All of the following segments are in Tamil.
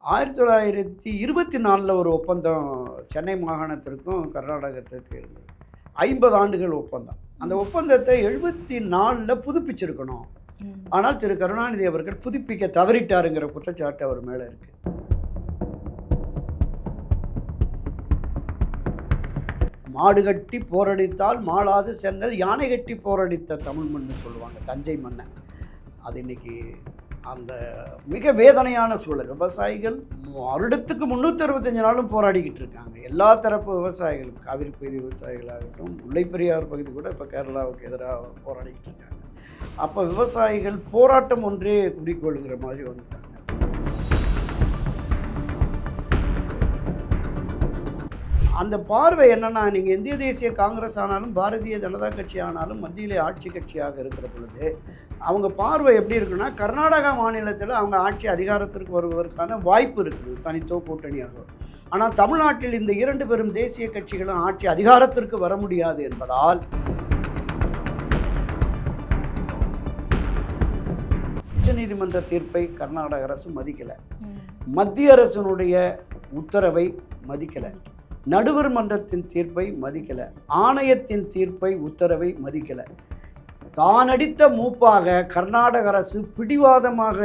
1924 ஒரு ஒப்பந்தம் சென்னை மாகாணத்திற்கும் கர்நாடகத்திற்கு இருந்தது. 50 ஆண்டுகள் ஒப்பந்தம். அந்த ஒப்பந்தத்தை 74ல புதுப்பிச்சிருக்கணும். ம். ஆனால் திரு கருணாநிதி அவர்கள் புதுப்பிக்க தவறிட்டாருங்கிற குற்றச்சாட்டு அவர் மேல இருக்கு. மாடு கட்டி போரடித்தால் மாளாது சென்னல், யானை கட்டி போரடித்த தமிழ் மண்ணு சொல்லுவாங்க, தஞ்சை மண்ணை. அது இன்னைக்கு அந்த மிக வேதனையான சூழல். விவசாயிகள் வருடத்துக்கு 365 நாளும் போராடிக்கிட்டு இருக்காங்க. எல்லா தரப்பு விவசாயிகளும், காவிரி பகுதி விவசாயிகளாகட்டும், முல்லைப்பெரியார் பகுதி கூட இப்போ கேரளாவுக்கு எதிராக போராடிக்கிட்டு இருக்காங்க. அப்போ விவசாயிகள் போராட்டம் ஒன்றே குறிக்கோளுங்கிற மாதிரி வந்துட்டாங்க. அந்த பார்வை என்னன்னா, நீங்கள் இந்திய தேசிய காங்கிரஸ் ஆனாலும் பாரதிய ஜனதா கட்சி ஆனாலும் மத்தியிலே ஆட்சி கட்சியாக இருக்கிற பொழுது அவங்க பார்வை எப்படி இருக்குன்னா, கர்நாடகா மாநிலத்தில் அவங்க ஆட்சி அதிகாரத்திற்கு வருவதற்கான வாய்ப்பு இருக்குது தனித்தோ கூட்டணியாக. ஆனால் தமிழ்நாட்டில் இந்த 2 பெரும் தேசிய கட்சிகளும் ஆட்சி அதிகாரத்திற்கு வர முடியாது என்பதால் உச்சநீதிமன்ற தீர்ப்பை கர்நாடக அரசு மதிக்கலை, மத்திய அரசினுடைய உத்தரவை மதிக்கலை, நடுவர் மன்றத்தின் தீர்ப்பை மதிக்கலை, ஆணையத்தின் தீர்ப்பை உத்தரவை மதிக்கலை. தானடித்த மூப்பாக கர்நாடக அரசு பிடிவாதமாக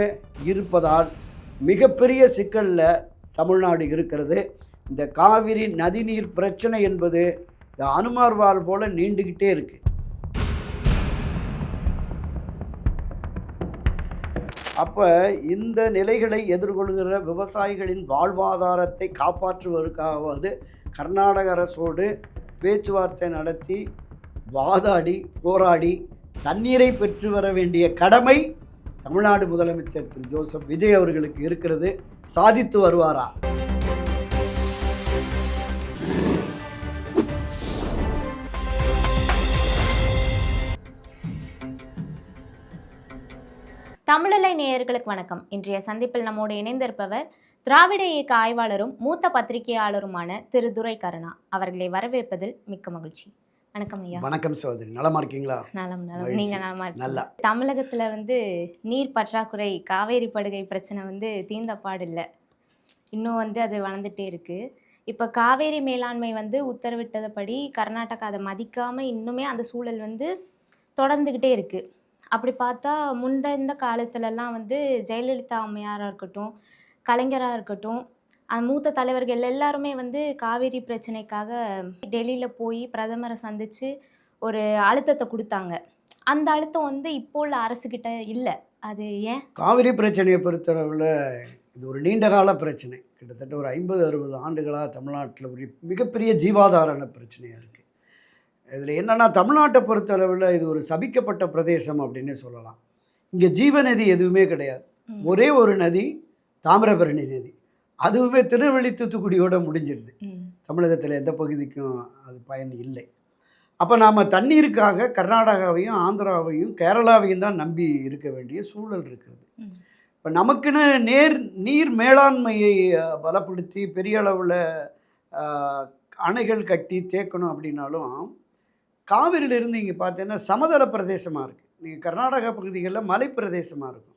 இருப்பதால் மிகப்பெரிய சிக்கலில் தமிழ்நாடு இருக்கிறது. இந்த காவிரி நதிநீர் பிரச்சனை என்பது இந்த அனுமார்வால் போல நீண்டுக்கிட்டே இருக்கு. அப்போ இந்த நிலைகளை எதிர்கொள்கிற விவசாயிகளின் வாழ்வாதாரத்தை காப்பாற்றுவதற்காவது கர்நாடக அரசோடு பேச்சுவார்த்தை நடத்தி வாதாடி போராடி தண்ணீரை பெற்று வர வேண்டிய கடமை தமிழ்நாடு முதலமைச்சர் திரு ஜோசப் விஜய் அவர்களுக்கு இருக்கிறது. சாதித்து வருவாரா? தமிழலை நேயர்களுக்கு வணக்கம். இன்றைய சந்திப்பில் நம்மோடு இணைந்திருப்பவர் திராவிட இயக்க ஆய்வாளரும் மூத்த பத்திரிகையாளருமான திரு துரை கருணா. அவர்களை வரவேற்பதில் மிக்க மகிழ்ச்சி. வணக்கம் ஐயா. வணக்கம் சகோதரி, நலமா இருக்கீங்களா? நலம் நலம். நீங்க நலமா நல்லா. இருக்கீங்க? தமிழகத்துல நீர் பற்றாக்குறை, காவேரி படுகை பிரச்சனை தீர்ந்த பாடில்லை. இன்னும் அது வளர்ந்துட்டே இருக்கு. இப்போ காவேரி மேலாண்மை உத்தரவிட்டதுபடி கர்நாடகா அதை மதிக்காம இன்னுமே அந்த சூழல் தொடர்ந்துக்கிட்டே இருக்கு. அப்படி பார்த்தா இந்த காலத்துலலாம் ஜெயலலிதா அம்மையாராக இருக்கட்டும், கலைஞராக இருக்கட்டும், அந்த மூத்த தலைவர்கள் எல்லாருமே காவேரி பிரச்சனைக்காக டெல்லியில் போய் பிரதமரை சந்தித்து ஒரு அழுத்தத்தை கொடுத்தாங்க. அந்த அழுத்தம் இப்போ உள்ள அரசுக்கிட்ட இல்லை. அது ஏன்? காவிரி பிரச்சனையை பொறுத்தளவில் இது ஒரு நீண்டகால பிரச்சனை. கிட்டத்தட்ட ஒரு 50-60 ஆண்டுகளாக தமிழ்நாட்டில் ஒரு மிகப்பெரிய ஜீவாதார பிரச்சனையாக இருக்குது. இதில் என்னென்னா, தமிழ்நாட்டை பொறுத்தளவில் இது ஒரு சபிக்கப்பட்ட பிரதேசம் அப்படின்னே சொல்லலாம். இங்கே ஜீவநதி எதுவுமே கிடையாது. ஒரே ஒரு நதி, தாமிரபரணி நதி. அதுவுமே திருநெல்வேலி தூத்துக்குடியோடு முடிஞ்சிருது. தமிழகத்தில் எந்த பகுதிக்கும் அது பயன் இல்லை. அப்போ நாம் தண்ணீருக்காக கர்நாடகாவையும் ஆந்திராவையும் கேரளாவையும் தான் நம்பி இருக்க வேண்டிய சூழல் இருக்கிறது. இப்போ நமக்குன்னு நீர் மேலாண்மையை பலப்படுத்தி பெரிய அளவில் அணைகள் கட்டி தேக்கணும் அப்படின்னாலும், காவிரியிலிருந்து இங்கே பார்த்தீங்கன்னா சமதள பிரதேசமாக இருக்குது. நீங்கள் கர்நாடகா பகுதிகளில் மலை பிரதேசமாக இருக்கும்.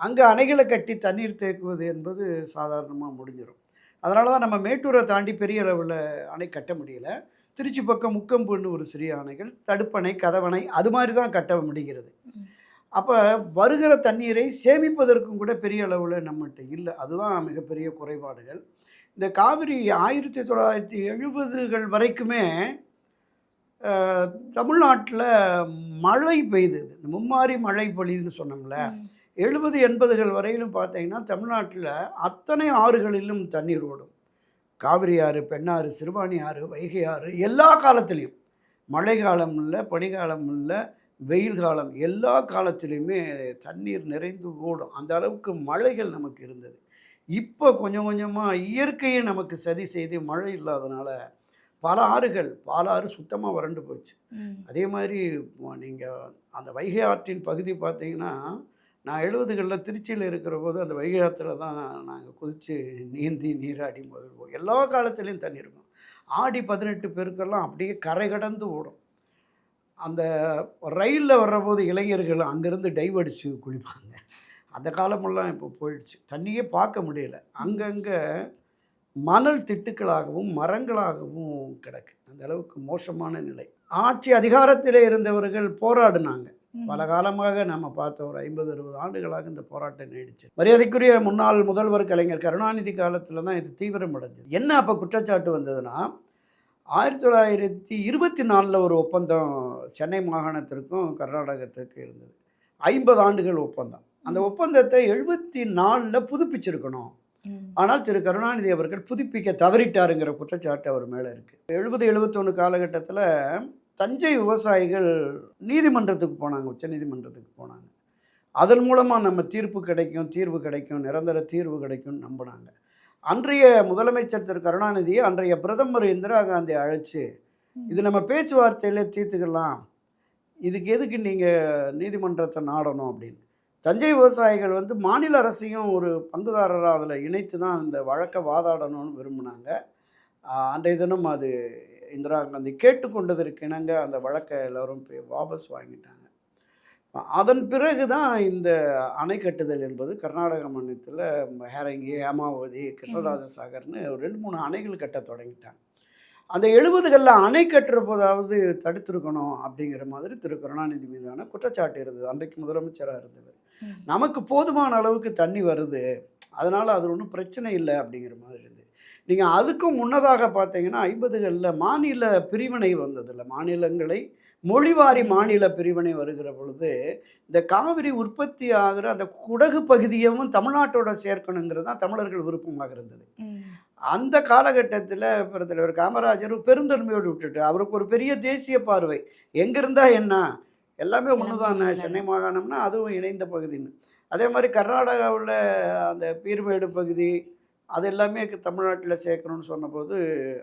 அங்கே அணைகளை கட்டி தண்ணீர் தேக்குவது என்பது சாதாரணமாக முடிஞ்சிடும். அதனால தான் நம்ம மேட்டூரை தாண்டி பெரிய அளவில் அணை கட்ட முடியலை. திருச்சி பக்கம் முக்கம்புன்னு ஒரு சிறிய அணைகள், தடுப்பணை, கதவணை, அது மாதிரி தான் கட்ட முடிகிறது. அப்போ வருகிற தண்ணீரை சேமிப்பதற்கும் கூட பெரிய அளவில் நம்மகிட்ட இல்லை. அதுதான் மிகப்பெரிய குறைபாடுகள். இந்த காவிரி 1970கள் வரைக்குமே தமிழ்நாட்டில் மழை பெய்தது. இந்த மும்மாரி மழை பொழிவுன்னு சொன்னோம்ல, 70-80கள் வரையிலும் பார்த்தீங்கன்னா தமிழ்நாட்டில் அத்தனை ஆறுகளிலும் தண்ணீர் ஓடும். காவிரி ஆறு, பெண்ணாறு, சிறுவாணி ஆறு, வைகை ஆறு, எல்லா காலத்துலேயும், மழை காலம் இல்லை, பனிக்காலம் இல்லை, வெயில் காலம், எல்லா காலத்துலேயுமே தண்ணீர் நிறைந்து ஓடும். அந்த அளவுக்கு மழைகள் நமக்கு இருந்தது. இப்போ கொஞ்சம் கொஞ்சமாக இயற்கையை நமக்கு சதி செய்து மழை இல்லாதனால பல ஆறுகள், பாலாறு சுத்தமாக வறண்டு போச்சு. அதே மாதிரி நீங்கள் அந்த வைகை ஆற்றின் பகுதி பார்த்தீங்கன்னா, நான் 70களில் திருச்சியில் இருக்கிற போது அந்த வைகை ஆற்றில் தான் நாங்கள் குதித்து நீந்தி நீராடி மகிழ்வோம். எல்லா காலத்துலேயும் தண்ணி இருக்கும். ஆடி 18 பெருக்கெல்லாம் அப்படியே கரை கடந்து ஓடும். அந்த ரயிலில் வர்றபோது இளைஞர்கள் அங்கேருந்து டைவ் அடித்து குளிப்பாங்க. அந்த காலமெல்லாம் இப்போ போயிடுச்சு. தண்ணியே பார்க்க முடியல. அங்கங்கே மணல் திட்டுக்களாகவும் மரங்களாகவும் கிடக்கு. அந்த அளவுக்கு மோசமான நிலை. ஆட்சி அதிகாரத்திலே இருந்தவர்கள் போராடினாங்க. பல காலமாக நம்ம பார்த்த ஒரு 50, 60 ஆண்டுகளாக இந்த போராட்டம் நீடிச்சு. மரியாதைக்குரிய முன்னாள் முதல்வர் கலைஞர் கருணாநிதி காலத்தில் தான் இது தீவிரமடைஞ்சது. என்ன அப்போ குற்றச்சாட்டு வந்ததுன்னா, 1924 ஒரு ஒப்பந்தம் சென்னை மாகாணத்திற்கும் கர்நாடகத்திற்கும் இருந்தது. 50 ஆண்டுகள் ஒப்பந்தம். அந்த ஒப்பந்தத்தை 74ல் புதுப்பிச்சிருக்கணும். ஆனால் திரு கருணாநிதி அவர்கள் புதுப்பிக்க தவறிட்டாருங்கிற குற்றச்சாட்டு அவர் மேலே இருக்குது. 70, 71 காலகட்டத்தில் தஞ்சை விவசாயிகள் நீதிமன்றத்துக்கு போனாங்க, உச்சநீதிமன்றத்துக்கு போனாங்க. அதன் மூலமாக நம்ம தீர்வு கிடைக்கும், நிரந்தர தீர்வு கிடைக்கும்னு நம்பினாங்க. அன்றைய முதலமைச்சர் திரு கருணாநிதியை அன்றைய பிரதமர் இந்திரா காந்தி அழைச்சி, இது நம்ம பேச்சுவார்த்தையிலே தீர்த்துக்கலாம், இதுக்கு எதுக்கு நீங்கள் நீதிமன்றத்தை நாடணும் அப்படின்னு. தஞ்சை விவசாயிகள் மாநில அரசையும் ஒரு பங்குதாரராக அதில் இணைத்து தான் இந்த வழக்கை வாதாடணும்னு விரும்பினாங்க. அன்றைய தினம் அது இந்திரா காந்தி கேட்டுக்கொண்டதற்கு இணங்க அந்த வழக்கை எல்லோரும் வாபஸ் வாங்கிட்டாங்க. அதன் பிறகு தான் இந்த அணை கட்டுதல் என்பது கர்நாடக மாநிலத்தில் ஹேரங்கி, ஹேமாவதி, கிருஷ்ணராஜ சாகர்னு 2-3 அணைகள் கட்ட தொடங்கிட்டாங்க. அந்த 70களில் அணை கட்டுற போதாவது தடுத்திருக்கணும் அப்படிங்கிற மாதிரி திரு கருணாநிதி மீதான குற்றச்சாட்டு இருந்தது. அன்றைக்கு முதலமைச்சராக இருந்தது. நமக்கு போதுமான அளவுக்கு தண்ணி வருது, அதனால் அது ஒன்றும் பிரச்சனை இல்லை அப்படிங்கிற மாதிரி இருந்தது. நீங்கள் அதுக்கும் முன்னதாக பார்த்தீங்கன்னா 50களில் மாநில பிரிவினை வந்ததில்லை. மாநிலங்களை மொழிவாரி மாநில பிரிவினை வருகிற பொழுது இந்த காவிரி உற்பத்தி ஆகிற அந்த குடகு பகுதியும் தமிழ்நாட்டோட சேர்க்கணுங்கிறது தான் தமிழர்கள் விருப்பமாக இருந்தது. அந்த காலகட்டத்தில் தலைவர் காமராஜர் பெருந்தன்மையோடு விட்டுட்டு அவருக்கு ஒரு பெரிய தேசிய பார்வை, எங்கே இருந்தால் என்ன, எல்லாமே ஒன்று தானே, சென்னை மாகாணம்னா அதுவும் இணைந்த பகுதின்னு. அதே மாதிரி கர்நாடகாவில் அந்த பீர்மேடு பகுதி அது எல்லாமே தமிழ்நாட்டில் சேர்க்கணும்னு சொன்னபோது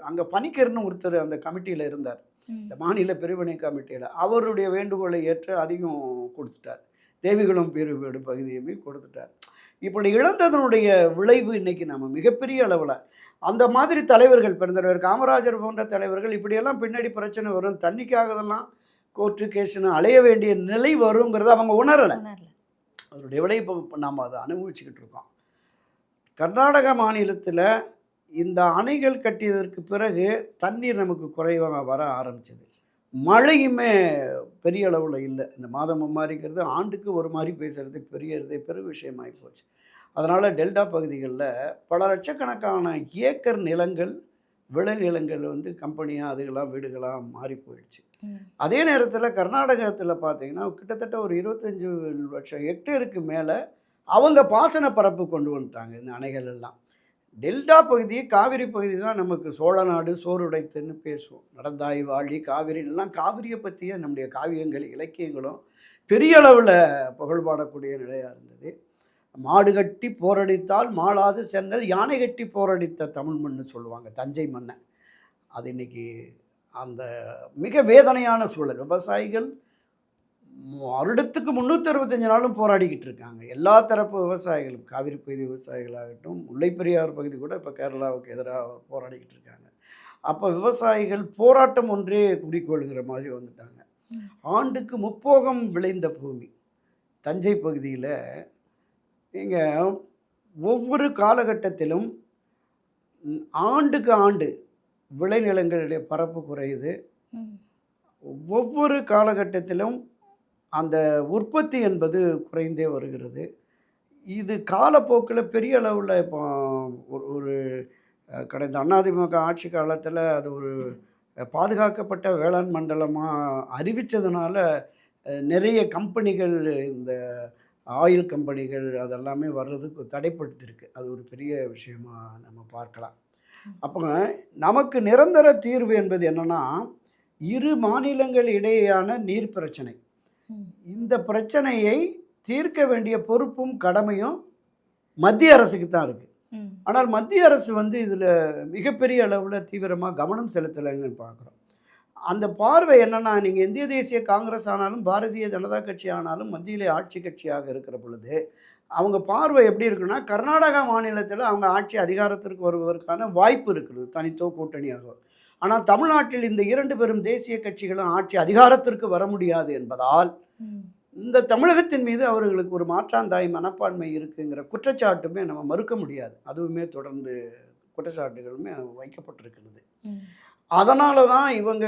அங்கே பணிக்கர்னு ஒருத்தர் அந்த கமிட்டியில் இருந்தார், இந்த மாநில பிரிவினை கமிட்டியில். அவருடைய வேண்டுகோளை ஏற்று அதிகம் கொடுத்துட்டார். தேவிகுளம் பீர்மேடு பகுதியுமே கொடுத்துட்டார். இப்படி இழந்ததனுடைய விளைவு இன்றைக்கி நம்ம மிகப்பெரிய அளவில் அந்த மாதிரி தலைவர்கள், பெருந்தலைவர் காமராஜர் போன்ற தலைவர்கள் இப்படியெல்லாம் பின்னாடி பிரச்சனை வரும், தண்ணிக்காகதெல்லாம் கோர்ட்டு கேஸுன்னு அலைய வேண்டிய நிலை வருங்கிறத அவங்க உணரலை. அதனுடைய விட இப்போ நாம் அதை அனுபவிச்சுக்கிட்டு இருக்கோம். கர்நாடக மாநிலத்தில் இந்த அணைகள் கட்டியதற்கு பிறகு தண்ணீர் நமக்கு குறைவாக வர ஆரம்பிச்சது. மழையுமே பெரிய அளவில் இல்லை. இந்த மாதம் மாதிரிங்கிறது ஆண்டுக்கு ஒரு மாதிரி பேசுகிறது பெரிய விஷயமாகி போச்சு. அதனால் டெல்டா பகுதிகளில் பல லட்சக்கணக்கான ஏக்கர் நிலங்கள், விளைநிலங்கள் கம்பெனியாக அதுகளாக வீடுகளாக மாறி போயிடுச்சு. அதே நேரத்தில் கர்நாடகத்தில் பார்த்திங்கன்னா கிட்டத்தட்ட ஒரு 25 லட்சம் ஹெக்டேருக்கு மேலே அவங்க பாசன பரப்பு கொண்டு வந்துட்டாங்க இந்த அணைகள் எல்லாம். டெல்டா பகுதி, காவிரி பகுதி தான் நமக்கு சோழநாடு சோறுடைத்துன்னு பேசுவோம். நடந்தாய் வாழி காவிரிலாம், காவிரியை பற்றிய நம்முடைய காவியங்கள் இலக்கியங்களும் பெரிய அளவில் புகழ்பாடக்கூடிய நிலையாக இருந்தது. மாடு கட்டி போரடித்தால் மாளாது சென்னல், யானை கட்டி போரடித்த தமிழ் மண்ணு சொல்லுவாங்க, தஞ்சை மண்ணை. அது இன்றைக்கி அந்த மிக வேதனையான சூழல். விவசாயிகள் வருடத்துக்கு 365 நாளும் போராடிக்கிட்டு இருக்காங்க. எல்லா தரப்பு விவசாயிகளும், காவிரி பகுதி விவசாயிகளாகட்டும், முல்லைப்பெரியார் பகுதி கூட இப்போ கேரளாவுக்கு எதிராக போராடிக்கிட்டு இருக்காங்க. அப்போ விவசாயிகள் போராட்டம் ஒன்றே குறிக்கோள்கிற மாதிரி வந்துட்டாங்க. ஆண்டுக்கு முப்போகம் விளைந்த பூமி தஞ்சை பகுதியில். நீங்கள் ஒவ்வொரு காலகட்டத்திலும் ஆண்டுக்கு ஆண்டு விளைநிலங்களுடைய பரப்பு குறையுது. ஒவ்வொரு காலகட்டத்திலும் அந்த உற்பத்தி என்பது குறைந்தே வருகிறது. இது காலப்போக்கில் பெரிய அளவில் இப்போ ஒரு கடந்த அதிமுக ஆட்சி காலத்தில் அது ஒரு பாதுகாக்கப்பட்ட வேளாண் மண்டலமாக அறிவித்ததுனால நிறைய கம்பெனிகள், இந்த ஆயில் கம்பெனிகள் அதெல்லாமே வர்றதுக்கு தடைப்படுத்தியிருக்கு. அது ஒரு பெரிய விஷயமாக நம்ம பார்க்கலாம். அப்போ நமக்கு நிரந்தர தீர்வு என்பது என்னென்னா, இரு மாநிலங்கள் இடையேயான நீர் பிரச்சனை. இந்த பிரச்சனையை தீர்க்க வேண்டிய பொறுப்பும் கடமையும் மத்திய அரசுக்கு தான் இருக்குது. ஆனால் மத்திய அரசு இதில் மிகப்பெரிய அளவில் தீவிரமாக கவனம் செலுத்தலைங்கன்னு பார்க்குறோம். அந்த பார்வை என்னென்னா, நீங்கள் இந்திய தேசிய காங்கிரஸ் ஆனாலும் பாரதிய ஜனதா கட்சி ஆனாலும் மத்தியிலே ஆட்சி கட்சியாக இருக்கிற பொழுது அவங்க பார்வை எப்படி இருக்குன்னா, கர்நாடகா மாநிலத்தில் அவங்க ஆட்சி அதிகாரத்திற்கு வருவதற்கான வாய்ப்பு இருக்குது தனித்தோ கூட்டணியாக. ஆனால் தமிழ்நாட்டில் இந்த 2 பெரும் தேசிய கட்சிகளும் ஆட்சி அதிகாரத்திற்கு வர முடியாது என்பதால் இந்த தமிழகத்தின் மீது அவர்களுக்கு ஒரு மாற்றாந்தாய் மனப்பான்மை இருக்குங்கிற குற்றச்சாட்டுமே நம்ம மறுக்க முடியாது. அதுவுமே தொடர்ந்து குற்றச்சாட்டுகளுமே வைக்கப்பட்டிருக்கிறது. ம். அதனால தான் இவங்க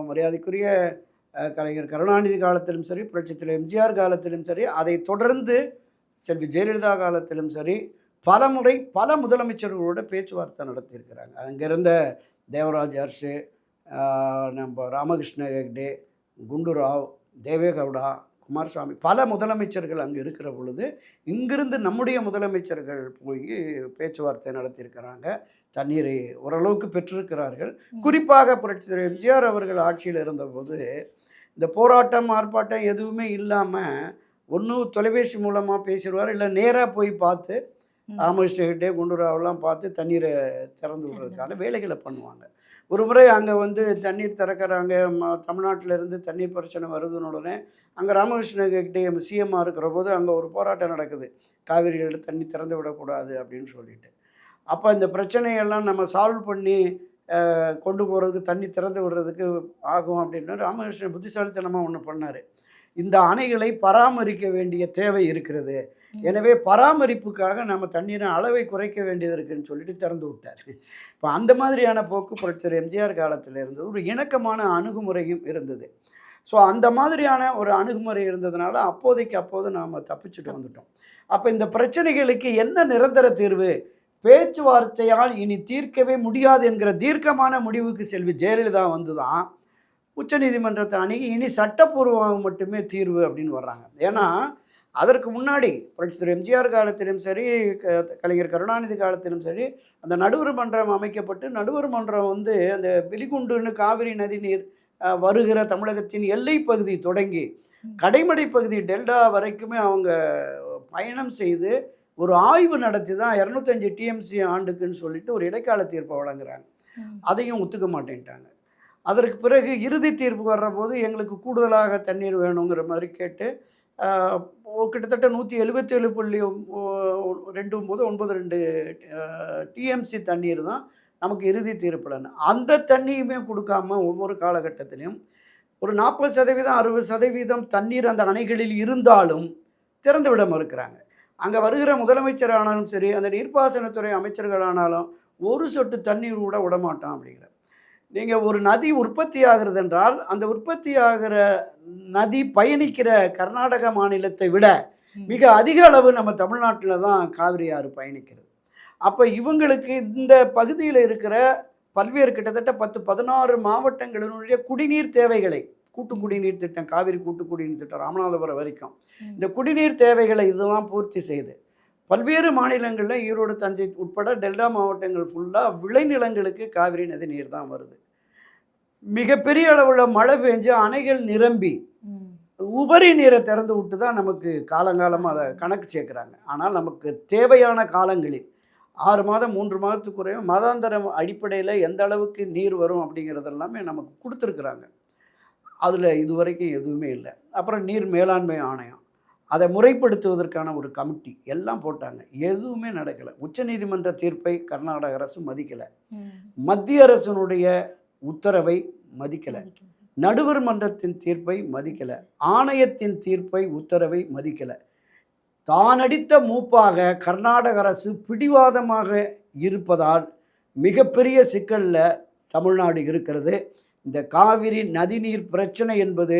மரியாதைக்குரிய கலைஞர் கருணாநிதி காலத்திலும் சரி, புரட்சித் தலைவர் எம்ஜிஆர் காலத்திலும் சரி, அதை தொடர்ந்து செல்வி ஜெயலலிதா காலத்திலும் சரி, பலமுறை பல முதலமைச்சர்களோட பேச்சுவார்த்தை நடத்தியிருக்கிறாங்க. அங்கே இருந்த தேவராஜ் அர்ஷு, நம்ம ராமகிருஷ்ண ஹெக்டே, குண்டுராவ், தேவேகவுடா, குமாரசாமி, பல முதலமைச்சர்கள் அங்கே இருக்கிற பொழுது இங்கிருந்து நம்முடைய முதலமைச்சர்கள் போய் பேச்சுவார்த்தை நடத்தியிருக்கிறாங்க. தண்ணீரை ஓரளவுக்கு பெற்றிருக்கிறார்கள். குறிப்பாக புரட்சித் எம்ஜிஆர் அவர்கள் ஆட்சியில் இருந்தபோது இந்த போராட்டம் ஆர்ப்பாட்டம் எதுவுமே இல்லாமல் ஒன்று தொலைபேசி மூலமாக பேசிடுவார், இல்லை நேராக போய் பார்த்து ராமகிருஷ்ண ஹெக்டே, குண்டுராவெல்லாம் பார்த்து தண்ணீரை திறந்து விடுறதுக்கான வேலைகளை பண்ணுவாங்க. ஒரு முறை அங்கே வந்து தண்ணீர் திறக்கிறாங்க, தமிழ்நாட்டிலேருந்து தண்ணீர் பிரச்சனை வருதுன்னு உடனே அங்கே ராமகிருஷ்ண ஹெக்டே சிஎம்மாக இருக்கிற போது அங்கே ஒரு போராட்டம் நடக்குது, காவிரியில் தண்ணி திறந்து விடக்கூடாது அப்படின்னு சொல்லிட்டு. அப்போ இந்த பிரச்சனையெல்லாம் நம்ம சால்வ் பண்ணி கொண்டு போகிறதுக்கு, தண்ணி திறந்து விடுறதுக்கு ஆகும் அப்படின்னு ராமகிருஷ்ணன் புத்திசாலித்தனமாக ஒன்று பண்ணார். இந்த அணைகளை பராமரிக்க வேண்டிய தேவை இருக்கிறது, எனவே பராமரிப்புக்காக நம்ம தண்ணீரின் அளவை குறைக்க வேண்டியது இருக்குதுன்னு சொல்லிட்டு திறந்து விட்டார். இப்போ அந்த மாதிரியான போக்கு புரட்சித் எம்ஜிஆர் காலத்தில் இருந்தது. ஒரு இணக்கமான அணுகுமுறையும் இருந்தது. ஸோ அந்த மாதிரியான ஒரு அணுகுமுறை இருந்ததுனால அப்போது நாம் தப்பிச்சுட்டு வந்துட்டோம். அப்போ இந்த பிரச்சனைகளுக்கு என்ன நிரந்தர தீர்வு? பேச்சுவார்த்தையால் இனி தீர்க்கவே முடியாது என்கிற தீர்க்கமான முடிவுக்கு செல்வி ஜெயலலிதா வந்து தான் உச்சநீதிமன்றத்தை அணுகி இனி சட்டப்பூர்வமாக மட்டுமே தீர்வு அப்படின்னு வர்றாங்க. ஏன்னா அதற்கு முன்னாடி புரட்சித் எம்ஜிஆர் காலத்திலும் சரி, கலைஞர் கருணாநிதி காலத்திலும் சரி, அந்த நடுவர் மன்றம் அமைக்கப்பட்டு நடுவர் மன்றம் வந்து அந்த பிலிகுண்டுன்னு காவிரி நதி நீர் வருகிற தமிழகத்தின் எல்லை பகுதி தொடங்கி கடைமடை பகுதி டெல்டா வரைக்குமே அவங்க பயணம் செய்து ஒரு ஆய்வு நடத்தி தான் 205 டிஎம்சி ஆண்டுக்குன்னு சொல்லிட்டு ஒரு இடைக்கால தீர்ப்பை வழங்குறாங்க. அதையும் ஒத்துக்க மாட்டேன்ட்டாங்க. அதற்கு பிறகு இறுதி தீர்ப்பு வர்ற போது எங்களுக்கு கூடுதலாக தண்ணீர் வேணுங்கிற மாதிரி கேட்டு கிட்டத்தட்ட 177.2992 டிஎம்சி தண்ணீர் தான் நமக்கு இறுதி தீர்ப்புலன்னு. அந்த தண்ணியுமே கொடுக்காம ஒவ்வொரு காலகட்டத்திலையும் ஒரு 40% 60% தண்ணீர் அந்த அணைகளில் இருந்தாலும் திறந்து விட மறுக்கிறாங்க. அங்கே வருகிற முதலமைச்சர் ஆனாலும் சரி, அந்த நீர்ப்பாசனத்துறை அமைச்சர்களானாலும் ஒரு சொட்டு தண்ணீர் கூட விடமாட்டோம் அப்படிங்கிற. நீங்கள் ஒரு நதி உற்பத்தி ஆகிறது என்றால் அந்த உற்பத்தி ஆகிற நதி பயணிக்கிற கர்நாடக மாநிலத்தை விட மிக அதிக அளவு நம்ம தமிழ்நாட்டில் தான் காவிரி ஆறு பயணிக்கிறது. அப்போ இவங்களுக்கு இந்த பகுதியில் இருக்கிற பல்வேறு கிட்டத்தட்ட 10-16 மாவட்டங்களினுடைய குடிநீர் தேவைகளை, கூட்டு குடிநீர் திட்டம், காவிரி கூட்டு குடிநீர் திட்டம் ராமநாதபுரம் வரைக்கும் இந்த குடிநீர் தேவைகளை இதெல்லாம் பூர்த்தி செய்து பல்வேறு மாநிலங்களில் ஈரோடு, தஞ்சை உட்பட டெல்டா மாவட்டங்கள் ஃபுல்லாக விளைநிலங்களுக்கு காவிரி நதி நீர் தான் வருது. மிகப்பெரிய அளவில் மழை பெஞ்சு அணைகள் நிரம்பி உபரி நீரை திறந்து விட்டு தான் நமக்கு காலங்காலமாக அதை கணக்கு சேர்க்குறாங்க. ஆனால் நமக்கு தேவையான காலங்களில் 6 மாதம் 3 மாதத்துக்குறைய மாதாந்திர அடிப்படையில் எந்த அளவுக்கு நீர் வரும் அப்படிங்கிறதெல்லாமே நமக்கு கொடுத்துருக்குறாங்க. அதில் இதுவரைக்கும் எதுவுமே இல்லை. அப்புறம் நீர் மேலாண்மை ஆணையம், அதை முறைப்படுத்துவதற்கான ஒரு கமிட்டி எல்லாம் போட்டாங்க, எதுவுமே நடக்கலை. உச்சநீதிமன்ற தீர்ப்பை கர்நாடக அரசு மதிக்கலை, மத்திய அரசினுடைய உத்தரவை மதிக்கலை, நடுவர் மன்றத்தின் தீர்ப்பை மதிக்கலை, ஆணையத்தின் தீர்ப்பை உத்தரவை மதிக்கலை. தானடித்த மூப்பாக கர்நாடக அரசு பிடிவாதமாக இருப்பதால் மிகப்பெரிய சிக்கலில் தமிழ்நாடு இருக்கிறது. இந்த காவிரி நதிநீர் பிரச்சனை என்பது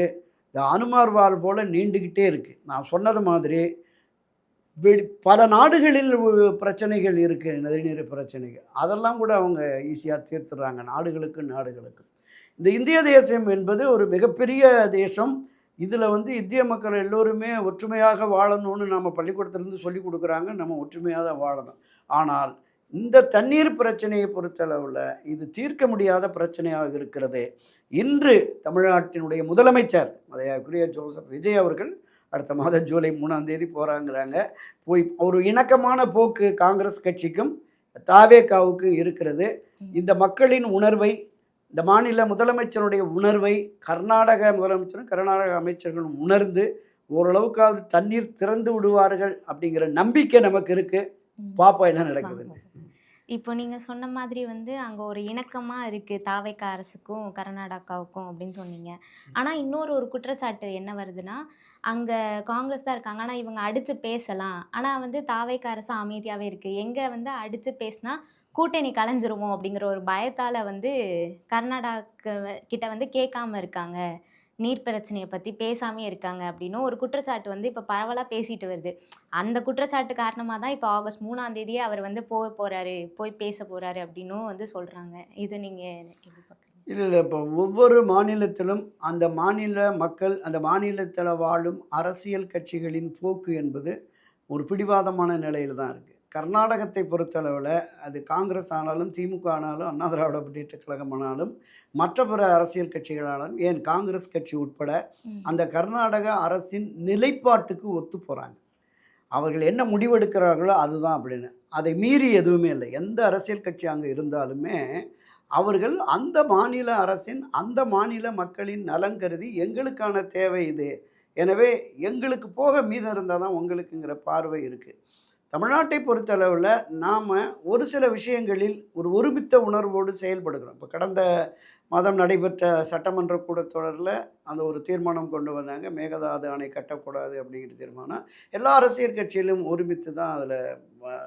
இந்த அனுமார் போல் நீண்டுக்கிட்டே இருக்குது. நான் சொன்னது மாதிரி பல நாடுகளில் பிரச்சனைகள் இருக்குது, நதிநீர் பிரச்சனைகள். அதெல்லாம் கூட அவங்க ஈஸியாக தீர்த்துடுறாங்க நாடுகளுக்கு. இந்த இந்திய தேசம் என்பது ஒரு மிகப்பெரிய தேசம். இதில் வந்து இந்திய மக்கள் எல்லோருமே ஒற்றுமையாக வாழணும்னு நம்ம பள்ளிக்கூடத்துலேருந்து சொல்லி கொடுக்குறாங்க, நம்ம ஒற்றுமையாக தான் வாழணும். ஆனால் இந்த தண்ணீர் பிரச்சனையை பொறுத்தளவில் இது தீர்க்க முடியாத பிரச்சனையாக இருக்கிறது. இன்று தமிழ்நாட்டினுடைய முதலமைச்சர் மரியாதைக்குரிய ஜோசப் விஜய் அவர்கள் அடுத்த மாதம் ஜூலை 3ஆம் தேதி போகிறாங்கிறாங்க. போய் ஒரு இணக்கமான போக்கு காங்கிரஸ் கட்சிக்கும் தாவேகாவுக்கு இருக்கிறது. இந்த மக்களின் உணர்வை, இந்த மாநில முதலமைச்சருடைய உணர்வை கர்நாடக முதலமைச்சரும் கர்நாடக அமைச்சர்களும் உணர்ந்து ஓரளவுக்காவது தண்ணீர் திறந்து விடுவார்கள் அப்படிங்கிற நம்பிக்கை நமக்கு இருக்குது. பாப்பா என்ன நடக்குதுன்னு. இப்போ நீங்க சொன்ன மாதிரி வந்து அங்க ஒரு இணக்கமா இருக்கு தாவேக்கா அரசுக்கும், கர்நாடகாவுக்கும் அப்படின்னு சொன்னீங்க. ஆனா இன்னொரு குற்றச்சாட்டு என்ன வருதுன்னா, அங்க காங்கிரஸ் தான் இருக்காங்க. ஆனா இவங்க அடிச்சு பேசலாம். ஆனா வந்து தாவேக்கா அரசு அமைதியாவே இருக்கு. எங்க வந்து அடிச்சு பேசினா கூட்டணி கலைஞ்சிருமோ அப்படிங்கிற ஒரு பயத்தால வந்து கர்நாடகாக்கு கிட்ட வந்து கேட்காம இருக்காங்க. நீர் பிரச்சனைய பத்தி பேசாமயே இருக்காங்க அப்படின்னும் ஒரு குற்றச்சாட்டு வந்து இப்ப பரவலா பேசிட்டு வருது. அந்த குற்றச்சாட்டு காரணமா தான் இப்ப ஆகஸ்ட் 3ஆம் தேதியே அவர் வந்து போறாரு, போய் பேச போறாரு அப்படின்னும் வந்து சொல்றாங்க. இத நீங்க எப்படி பார்க்குறீங்க? இல்ல. இப்போ ஒவ்வொரு மாநிலத்திலும் அந்த மாநில மக்கள், அந்த மாநிலத்தில வாழும் அரசியல் கட்சிகளின் போக்கு என்பது ஒரு பிடிவாதமான நிலையில தான் இருக்கு. கர்நாடகத்தை பொறுத்தளவுல அது காங்கிரஸ் ஆனாலும், திமுக ஆனாலும், அண்ணா திராவிட முன்னேற்ற கழகம் ஆனாலும், மற்ற பிற அரசியல் கட்சிகளானாலும், ஏன் காங்கிரஸ் கட்சி உட்பட ம். அந்த கர்நாடக அரசின் நிலைப்பாட்டுக்கு ஒத்து போறாங்க. அவர்கள் என்ன முடிவெடுக்கிறார்களோ அதுதான் அப்படின்னு. அதை மீறி எதுவுமே இல்லை. எந்த அரசியல் கட்சி அங்க இருந்தாலுமே, அவர்கள் அந்த மாநில அரசின், அந்த மாநில மக்களின் நலன் கருதி எங்களுக்கான தேவை இது. எனவே எங்களுக்கு போக மீதம் இருந்தா தான் உங்களுக்குங்கிற பார்வை இருக்கு. தமிழ்நாட்டை பொறுத்தளவுல நாம ஒரு சில விஷயங்களில் ஒரு ஒருமித்த உணர்வோடு செயல்படுகிறோம். இப்ப கடந்த மாதம் நடைபெற்ற சட்டமன்ற கூட்டத்தொடர்ல அந்த ஒரு தீர்மானம் கொண்டு வந்தாங்க. மேகதாது அணை கட்டக்கூடாது அப்படிங்கிற தீர்மானம். எல்லா அரசியல் கட்சியிலும் ஒருமித்து தான் அதில வ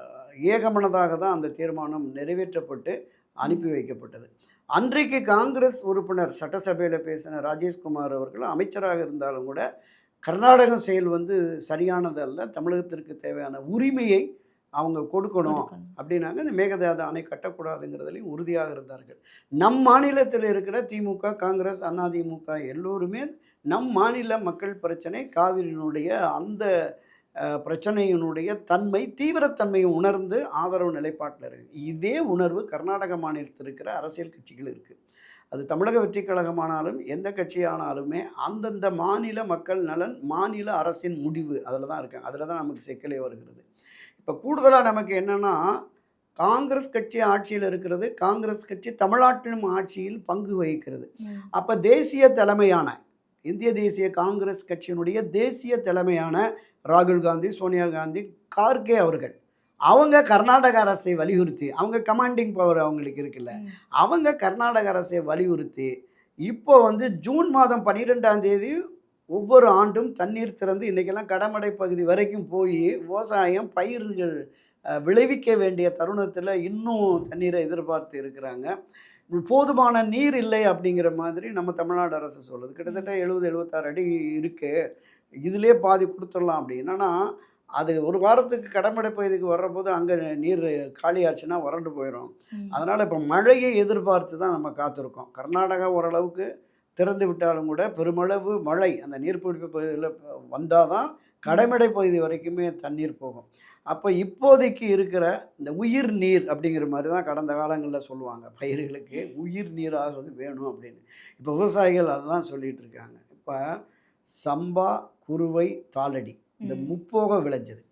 ஏகமனதாக தான் அந்த தீர்மானம் நிறைவேற்றப்பட்டு ம். அனுப்பி வைக்கப்பட்டது. அன்றைக்கு காங்கிரஸ் உறுப்பினர் சட்டசபையில பேசின ராஜேஷ்குமார் அவர்கள் அமைச்சராக இருந்தாலும் கூட, கர்நாடக செயல் வந்து சரியானது அல்ல. தமிழகத்திற்கு தேவையான உரிமையை அவங்க கொடுக்கணும் கொடுக்கணும். அப்படின்னாங்க. இந்த மேகதாது அணை கட்டக்கூடாதுங்கிறதுலயும் உறுதியாக இருந்தார்கள். நம் மாநிலத்தில் இருக்கிற திமுக, காங்கிரஸ், அதிமுக எல்லோருமே நம் மாநில மக்கள் பிரச்சனை காவிரியினுடைய அந்த பிரச்சனையினுடைய தன்மை, தீவிரத்தன்மையை உணர்ந்து ஆதரவு நிலைப்பாட்டில இருக்கு. இதே உணர்வு கர்நாடக மாநிலத்தில் இருக்கிற அரசியல் கட்சிகள் இருக்கு. அது தமிழக வெற்றிக் கழகமானாலும், எந்த கட்சியானாலுமே அந்தந்த மாநில மக்கள் நலன், மாநில அரசின் முடிவு அதில தான் இருக்காங்க. அதில தான் நமக்கு சிக்கலே வருகிறது. இப்ப கூடுதலா நமக்கு என்னன்னா, காங்கிரஸ் கட்சி ஆட்சியில இருக்கிறது. காங்கிரஸ் கட்சி தமிழ்நாட்டிலும் ஆட்சியில் பங்கு வகிக்கிறது. ம். அப்ப தேசிய தலைமையான இந்திய தேசிய காங்கிரஸ் கட்சியினுடைய தேசிய தலைமையான ராகுல் காந்தி, சோனியா காந்தி, கார்கே அவர்கள், அவங்க கர்நாடக அரசை வலியுறுத்தி, அவங்க கமாண்டிங் பவர் அவங்களுக்கு இருக்குல்ல. ம். அவங்க கர்நாடக அரசை வலியுறுத்தி, இப்போ வந்து ஜூன் மாதம் 12ஆம் தேதி ஒவ்வொரு ஆண்டும் தண்ணீர் திறந்து இன்னைக்கெல்லாம் கடமடை பகுதி வரைக்கும் போயி, விவசாயம், பயிர்கள் விளைவிக்க வேண்டிய தருணத்தில இன்னும் தண்ணீரை எதிர்பார்த்து இருக்கிறாங்க. போதுமான நீர் இல்லை அப்படிங்கிற மாதிரி நம்ம தமிழ்நாடு அரசு சொல்லுது. கிட்டத்தட்ட ம். 70, 76 அடி இருக்கு. இதிலேயே பாதி குடுத்துடலாம் அப்படி. என்னன்னா, அது ஒரு வாரத்துக்கு கடமடை பகுதிக்கு வர்றபோது அங்க நீர் காலியாச்சுன்னா வறண்டு போயிரும். ம். அதனால இப்ப மழையை எதிர்பார்த்து தான் நம்ம காத்திருக்கோம். கர்நாடகா ஓரளவுக்கு திறந்து விட்டாலும் கூட பெருமளவு மழை அந்த நீர்பிடிப்பு பகுதியில வந்தா தான் ம். கடைமடை பகுதி வரைக்குமே தண்ணீர் போகும். அப்ப இப்போதைக்கு இருக்கிற இந்த உயிர் நீர் அப்படிங்கிற மாரி தான் கடந்த காலங்கள்ல சொல்லுவாங்க. பயிர்களுக்கு உயிர் நீராவது வேணும் அப்படின்னு. இப்ப விவசாயிகள் அததான் சொல்லிட்டு இருக்காங்க. இப்ப சம்பா, குறுவை, தாளடி இந்த ம். முப்போகம் விளைஞ்சது.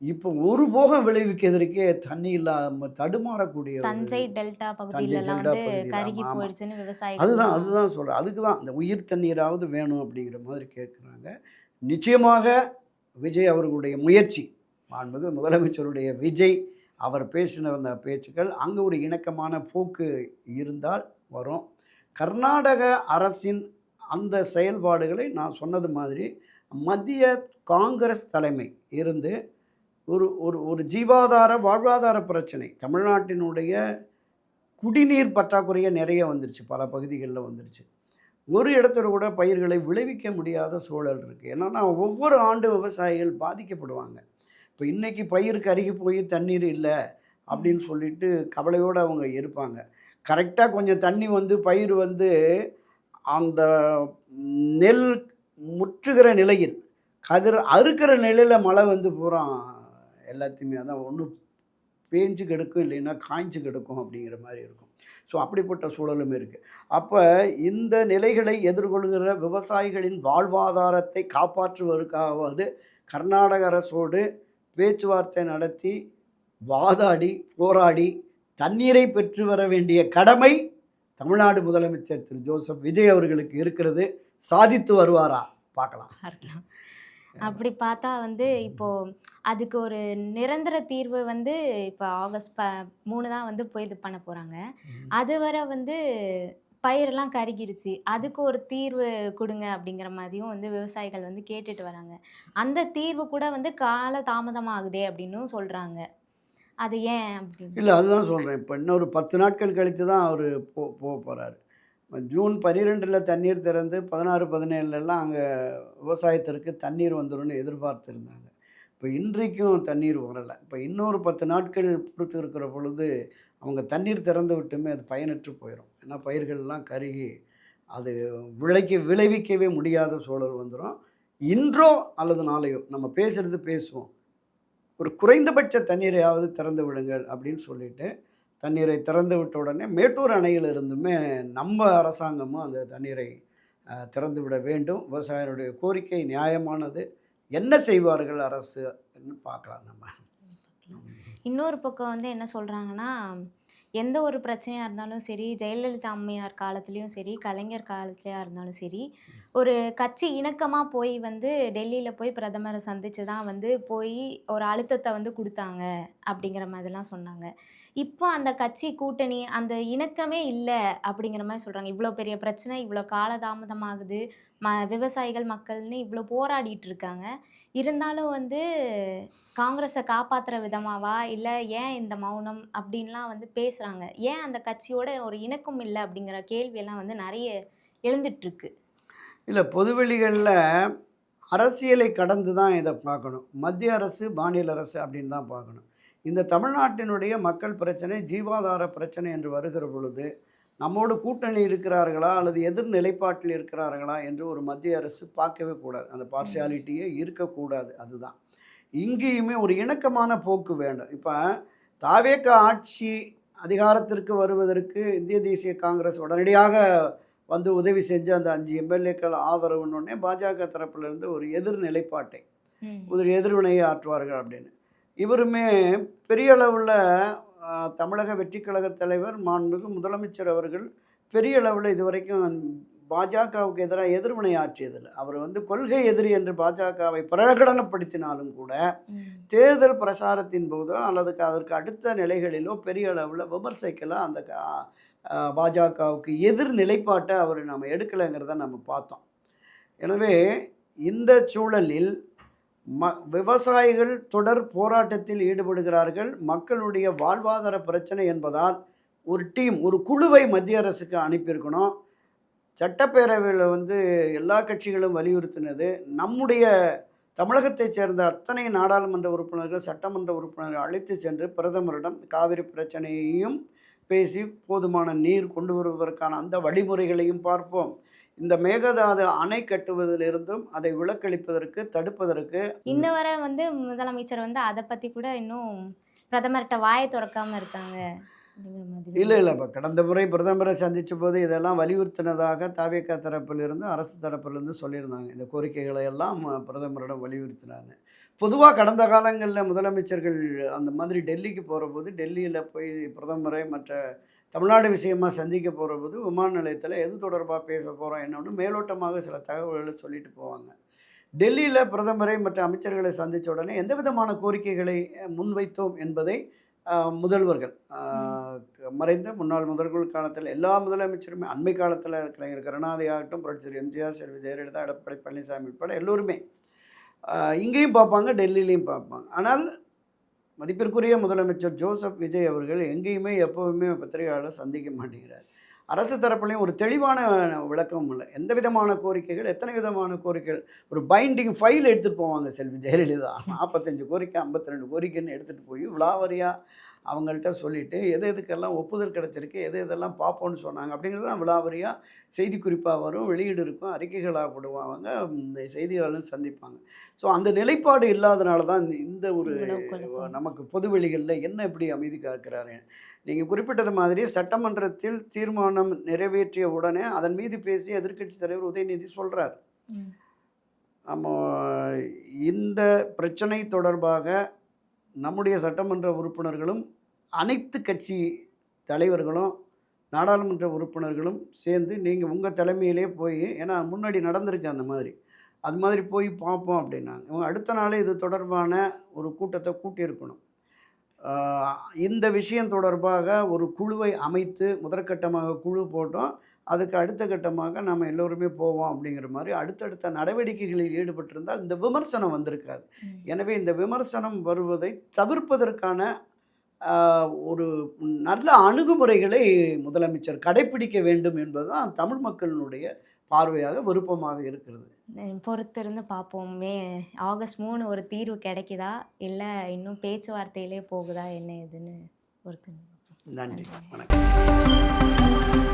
இப்போ ஒரு போகம் விளைவிக்கிறதுக்கே தண்ணி இல்லாம தடுமாறக்கூடிய ஒரு தஞ்சை டெல்டா தஞ்சை பகுதியிலலாம் டெல்டா வந்து பகுதியில. கருகி ஆமா, ஆமா. போயிடுச்சுன்னு அதுதான் விவசாயிகள்லாம் அதுதான் சொல்றேன். அதுக்கு தான் இந்த உயிர் தண்ணீராவது வேணும் அப்படிங்கிற மாதிரி கேட்குறாங்க. நிச்சயமாக விஜய் அவர்களுடைய முயற்சி, மாண்புமிகு முதலமைச்சருடைய விஜய் அவர் பேசின அந்த பேச்சுக்கள், அங்க ஒரு இணக்கமான போக்கு இருந்தால் வரும். கர்நாடக அரசின் அந்த செயல்பாடுகளை நான் சொன்னது மாதிரி மத்திய காங்கிரஸ் தலைமை இருந்து ஒரு ஒரு ஒரு ஜீவாதார, வாழ்வாதார பிரச்சனை. தமிழ்நாட்டினுடைய குடிநீர் பற்றாக்குறையே நிறைய வந்துருச்சு. பல பகுதிகள்ல வந்துருச்சு. ஒரு இடத்துல கூட பயிர்களை விளைவிக்க முடியாத சூழல் இருக்கு. என்னன்னா, ஒவ்வொரு ஆண்டு விவசாயிகள் பாதிக்கப்படுவாங்க. இப்ப இன்னைக்கு பயிர் கருகி போய் தண்ணீர் இல்ல ம். அப்படின்னு சொல்லிட்டு கவலையோட அவங்க இருப்பாங்க. கரெக்ட்டா கொஞ்சம் தண்ணி வந்து பயிர் வந்து அந்த நெல் முற்றுகிற நிலையில், கதிர் அறுக்கிற நிலையில மழை வந்து பூரா எல்லாத்தையுமே அதான் ஒண்ணு பேஞ்சு கெடுக்கும், இல்லைன்னா காய்ஞ்சு கெடுக்கும் அப்படிங்கிற மாரி இருக்கும். ஸோ அப்படிப்பட்ட சூழலும் இருக்கு. அப்ப இந்த நிலைகளை எதிர்கொள்கிற விவசாயிகளின் வாழ்வாதாரத்தை காப்பாற்றுவதற்காவது கர்நாடக அரசோடு பேச்சுவார்த்தை நடத்தி, வாதாடி, போராடி தண்ணீரை பெற்று வர வேண்டிய கடமை தமிழ்நாடு முதலமைச்சர் திரு ஜோசப் விஜய் அவர்களுக்கு இருக்கிறது. சாதித்து வருவாரா? பார்க்கலாம். பார்க்கலாம். அப்படி பார்த்தா வந்து இப்போ அதுக்கு ஒரு நிரந்தர தீர்வு வந்து இப்போ ஆகஸ்ட் 3 தான் வந்து போய் இது பண்ண போறாங்க. ம். அதுவரை வந்து பயிரெல்லாம் கருகிருச்சு. அதுக்கு ஒரு தீர்வு குடுங்க அப்படிங்கிற மாதிரியும் வந்து விவசாயிகள் வந்து கேட்டுட்டு வராங்க. அந்த தீர்வு கூட வந்து கால தாமதமாகுதே அப்படின்னும் சொல்றாங்க. அது ஏன் அப்படின்னு? இல்ல அதுதான் சொல்றேன். இப்ப இன்னொரு 10 நாட்கள் கழித்து தான் அவரு போறாரு. ஜூன் 12ல தண்ணீர் திறந்து 16, 17லலாம் அங்க விவசாயத்திற்கு தண்ணீர் வந்துரும்னு எதிர்பார்த்திருந்தாங்க. இப்ப இன்றைக்கும் தண்ணீர் வரல. இப்ப இன்னொரு 10 நாட்கள் பொறுத்து இருக்கிற பொழுது, அவங்க தண்ணீர் திறந்து விட்டுமே அது பயனற்று போயிரும். ஏன்னா பயிர்கள்லாம் கருகி, அது விளைவிக்கவே முடியாத சூழல் வந்துரும். இன்றோ அல்லது நாளையோ நம்ம பேசுறது பேசுவோம். ஒரு குறைந்தபட்ச தண்ணீரையாவது திறந்து விடுங்கள் அப்படின்னு சொல்லிட்டு, தண்ணீரை திறந்து விட்ட உடனே மேட்டூர் அணையிலிருந்துமே நம்ம அரசாங்கமும் அந்த தண்ணீரை திறந்து விட வேண்டும். விவசாயிகளுடைய கோரிக்கை நியாயமானது. என்ன செய்வார்கள் அரசு பார்க்கலாம் நம்ம. இன்னொரு பக்கம் வந்து என்ன சொல்றாங்கன்னா, எந்த ஒரு பிரச்சனையா இருந்தாலும் சரி, ஜெயலலிதா அம்மையார் காலத்துலயும் சரி, கலைஞர் காலத்துலயா இருந்தாலும் சரி, ஒரு கட்சி இணக்கமா போய் வந்து டெல்லியில போய் பிரதமர சந்திச்சு தான் வந்து போயி ஒரு அழுத்தத்த வந்து குடுத்தாங்க, அப்படிங்கிற மாதிரிலாம் சொன்னாங்க. இப்போ அந்த கட்சி கூட்டணி, அந்த இணக்கமே இல்ல அப்படிங்கிற மாரி சொல்றாங்க. இவ்ளோ பெரிய பிரச்சனை, இவ்ளோ காலதாமதமாகுது, விவசாயிகள், மக்கள்னு இவ்ளோ போராடிட்டு இருக்காங்க. இருந்தாலும் வந்து காங்கிரஸ காப்பாத்துற விதமாவா? இல்ல ஏன் இந்த மௌனம்? அப்டின்லாம் வந்து பேசுறாங்க. ஏன் அந்த கட்சியோட ஒரு இணக்கம் இல்ல? அப்டிங்கிற கேள்வியெல்லாம் வந்து நெறைய எழுந்துட்டுருக்கு. இல்ல பொதுவெளிகள்ல அரசியலை கடந்து தான் இத பார்க்கணும். மத்திய அரசு, மாநில அரசு அப்படின்னு தான் பார்க்கணும். இந்த தமிழ்நாட்டினுடைய மக்கள் பிரச்சனை, ஜீவாதார பிரச்சனை என்று வருகிற பொழுது, நம்மோடு கூட்டணி இருக்கிறார்களா? அல்லது எதிர் நிலைப்பாட்டில் இருக்கிறார்களா? என்று ஒரு மத்திய அரசு பார்க்கவே கூடாது. அந்த ம். பார்சியாலிட்டியே இருக்கக்கூடாது. அதுதான். இங்கேயுமே ஒரு இணக்கமான போக்கு வேண்டும். இப்ப தாவேக ஆட்சி அதிகாரத்திற்கு வருவதற்கு இந்திய தேசிய காங்கிரஸ் உடனடியாக வந்து உதவி செஞ்சு அந்த 5 எம்எல்ஏக்கள் ஆதரவுன்னொன்னே பாஜக தரப்பிலிருந்து ஒரு எதிர் நிலைப்பாட்டை, ம். ஒரு எதிர்வினையை ஆற்றுவார்கள் அப்படின்னு. இவருமே பெரிய அளவுல அ தமிழக வெற்றிக் கழக தலைவர், மாண்புமிகு முதலமைச்சர் அவர்கள் பெரிய அளவுல இதுவரைக்கும் பாஜகவுக்கு எதிரா எதிர்வினை ஆற்றியதில்ல. அவர் வந்து கொள்கை எதிரி என்று பாஜகவை பிரகடனப்படுத்தினாலும் கூட, ம். தேர்தல் பிரசாரத்தின் போதோ அல்லது அதற்கு அடுத்த நிலைகளிலோ பெரிய அளவுல விமர்சிக்கல அந்த பாஜகவுக்கு எதிர் நிலைப்பாட்ட அவரு நம்ம எடுக்கலங்கிறத நம்ம பார்த்தோம். எனவே இந்த சூழலில் விவசாயிகள் தொடர் போராட்டத்தில் ஈடுபடுகிறார்கள். மக்களுடைய வாழ்வாதார பிரச்சனை என்பதால், ஒரு டீம், ஒரு குழுவை மத்திய அரசுக்கு அனுப்பியிருக்கணும். சட்டப்பேரவையில வந்து எல்லா கட்சிகளும் வலியுறுத்தினது, நம்முடைய தமிழகத்தைச் சேர்ந்த அத்தனை நாடாளுமன்ற உறுப்பினர்கள், சட்டமன்ற உறுப்பினர்கள் அழைத்து சென்று பிரதமரிடம் காவிரி பிரச்சனையையும் பேசி, போதுமான நீர் கொண்டு வருவதற்கான அந்த வழிமுறைகளையும் பார்ப்போம். இந்த மேகதாது அணை கட்டுவதிலிருந்தும் அதை விலக்களிப்பதற்கு, தடுப்பதற்கு இன்ன வர வந்து முதலமைச்சர் வந்து அத பத்தி கூட இன்னும் பிரதமர்ட்ட வாய தொறக்காம இருக்காங்க. அப்டிங்கிற மாதிரி இல்ல, தான். இல்ல. இப்ப கடந்த முறை பிரதமரை சந்திச்சபோது இதெல்லாம் வலியுறுத்தினதாக தாவேகா தரப்பிலிருந்து, அரசு தரப்பிலிருந்து சொல்லியிருந்தாங்க. இந்த கோரிக்கைகளை எல்லாம் பிரதமரிடம் வலியுறுத்தினாங்க. பொதுவா கடந்த காலங்கள்ல முதலமைச்சர்கள் அந்த மாதிரி டெல்லிக்கு போறபோது, டெல்லியில போய் பிரதமரை மற்ற தமிழ்நாடு விஷயமா சந்திக்க போறபோது, விமான நிலையத்தில எது தொடர்பா பேச போறோம் என்னன்னு மேலோட்டமாக சில தகவல்கள சொல்லிட்டு போவாங்க. டெல்லியில பிரதமரை மற்ற அமைச்சர்களை சந்திச்ச உடனே எந்த விதமான கோரிக்கைகளை முன்வைத்தோம் என்பதை முதல்வர்கள் ம். மறைந்த முன்னாள் முதல்வர் காலத்தில் எல்லா முதலமைச்சருமே அண்மை காலத்தில் கலைஞர் கருணாநிதி ஆகட்டும், புரட்சியர் எம்ஜிஆர், செல்வி ஜெயலலிதா, எடப்பாடி பழனிசாமி உட்பட எல்லோருமே இங்கேயும் பார்ப்பாங்க, டெல்லியிலையும் பார்ப்பாங்க. ஆனால் மதிப்பிற்குரிய முதலமைச்சர் ஜோசப் விஜய் அவர்கள் எங்கேயுமே எப்போவுமே பத்திரிகையாளரை சந்திக்க மாட்டேங்கிறார். அரசு தரப்புலையும் ஒரு தெளிவான விளக்கமும் இல்லை. எந்த விதமான கோரிக்கைகள், எத்தனை விதமான கோரிக்கைகள், ஒரு பைண்டிங் ஃபைல் எடுத்துகிட்டு போவாங்க செல்வி ஜெயலலிதா. 45 கோரிக்கை, 52 கோரிக்கைன்னு எடுத்துகிட்டு போய் விலாவாரியா அவங்கள்ட்ட சொல்லிட்டு, எது எதுக்கெல்லாம் ஒப்புதல் கிடைச்சிருக்கு, எது எதெல்லாம் பார்ப்போம்னு சொன்னாங்க அப்படிங்கிறதெல்லாம் விலாவாரியா செய்தி குறிப்பா வரும், வெளியீடு இருக்கும், அறிக்கைகளா போடுவாங்க, இந்த செய்தியாளரும் சந்திப்பாங்க. ஸோ அந்த நிலைப்பாடு இல்லாதனால தான் இந்த ஒரு இவ்வளவு குழப்பம். நமக்கு பொதுவெளிகள்ல என்ன இப்படி அமைதி காக்கிறாரு? நீங்க குறிப்பிட்டது மாதிரி சட்டமன்றத்தில் தீர்மானம் நிறைவேற்றிய உடனே அதன் மீது பேசிய எதிர்க்கட்சித் தலைவர் உதயநிதி சொல்றார். ம். நம்ம இந்த பிரச்சனை தொடர்பாக நம்முடைய சட்டமன்ற உறுப்பினர்களும், அனைத்து கட்சி தலைவர்களும், நாடாளுமன்ற உறுப்பினர்களும் சேர்ந்து நீங்க உங்க தலைமையிலே போய், ஏன்னா முன்னாடி நடந்திருக்கு அந்த மாதிரி. அது மாதிரி போய் பார்ப்போம் அப்படின்னாங்க. இவங்க அடுத்த நாளே இது தொடர்பான ஒரு கூட்டத்தை கூட்டியிருக்கணும். இந்த விஷயம் தொடர்பாக ஒரு குழுவை அமைத்து முதற்கட்டமாக குழு போட்டோம். அதுக்கு அடுத்த கட்டமாக நம்ம எல்லோருமே போவோம் அப்படிங்கிற மாதிரி அடுத்தடுத்த நடவடிக்கைகளில் ஈடுபட்டிருந்தால் இந்த விமர்சனம் வந்திருக்காது. எனவே இந்த விமர்சனம் வருவதை தவிர்ப்பதற்கான ஒரு நல்ல அணுகுமுறைகளை முதலமைச்சர் கடைப்பிடிக்க வேண்டும் என்பதுதான் தமிழ் மக்களினுடைய பார்வையாக, விருப்பமாக இருக்கிறது. பொறுத்திருந்து பார்ப்போம். ஆகஸ்ட் 3 ஒரு தீர்வு கிடைக்குதா? இல்ல இன்னும் பேச்சுவார்த்தையிலே போகுதா? என்ன ஏதுன்னு பொறுத்திருந்து பார்ப்போம். நன்றி. நன்றி. வணக்கம்.